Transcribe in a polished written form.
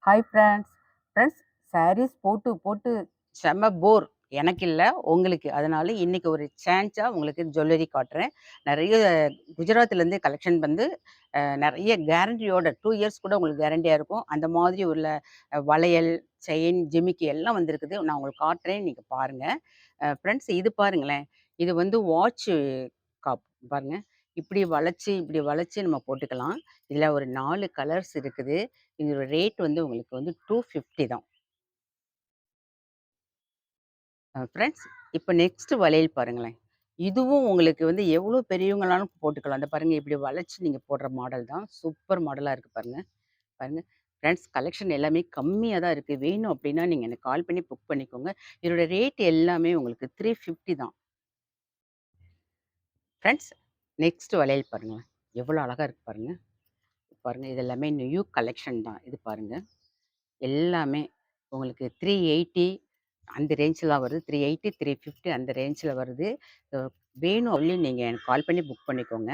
Hi friends. Friends, saris போட்டு போட்டு செம்ம போர். எனக்கு இல்ல, உங்களுக்கு. அதனால இன்னைக்கு ஒரு சான்ஸா உங்களுக்கு ஜுவல்லரி காட்டுறேன். நெறைய குஜராத்லேருந்து கலெக்ஷன் வந்து நெறைய கேரண்டியோட 2 இயர்ஸ் கூட உங்களுக்கு கேரண்டியா இருக்கும். அந்த மாதிரி உள்ள வளையல், செயின், ஜிமிக்கி எல்லாம் வந்திருக்குது. நான் உங்களுக்கு காட்டுறேன். நீங்க பாருங்க. ஃப்ரெண்ட்ஸ், இது பாருங்களேன். இது வந்து வாட்ச் காப் பாருங்க. இப்படி வளைச்சு நம்ம போட்டுக்கலாம். இதுல ஒரு 4 கலர்ஸ் இருக்குது. இதோட ரேட் வந்து உங்களுக்கு வந்து 250 தான். ஃப்ரெண்ட்ஸ், இப்ப நெக்ஸ்ட் வளையல் பாருங்களேன். இதுவும் உங்களுக்கு வந்து எவ்வளோ பெரியவங்கனாலும் போட்டுக்கலாம். அந்த பாருங்க, இப்படி வளைச்சு நீங்க போடுற மாடல் தான். சூப்பர் மாடலா இருக்கு பாருங்க. பாருங்க. ஃப்ரெண்ட்ஸ், கலெக்ஷன் எல்லாமே கம்மியா தான் இருக்கு. வேணும் அப்படின்னா நீங்க எனக்கு கால் பண்ணி புக் பண்ணிக்கோங்க. இதோட ரேட் எல்லாமே உங்களுக்கு 350 தான். ஃப்ரெண்ட்ஸ், நெக்ஸ்ட் வளையல் பாருங்களேன். எவ்வளோ அழகா இருக்கு பாருங்க. பாருங்க, இது எல்லாமே நியூ கலெக்ஷன் தான். இது பாருங்க. எல்லாமே உங்களுக்கு 380 அந்த ரேஞ்சில வருது. 380, 350 அந்த ரேஞ்சில வருது. அ வேணும் அப்படின்னு நீங்க எனக்கு கால் பண்ணி புக் பண்ணிக்கோங்க.